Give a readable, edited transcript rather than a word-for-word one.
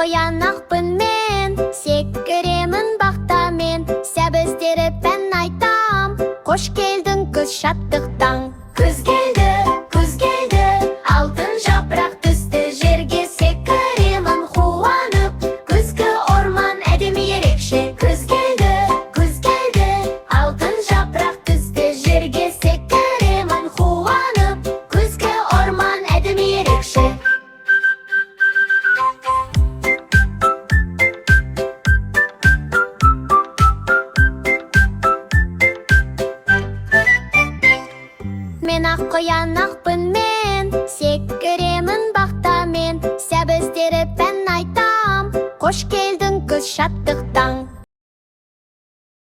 қоянақпын мен, секіремін бақтамен, сәбіздеріп ән айтам. Қош келдің күз шаттықтан. Күз келді, алтын жапырақ түсті жерге, секіремін қуанып, күзгі орман әдемі ерекше. Күз келді, алтын жапырақ түсті жерге, секіремін қуанып, күзгі орман әдемі ерекше. Мен ақ қоянақпын мен, секіремін бақтамен, сәбіздеріп ән айтам. Қош келдің күз шаттықтан.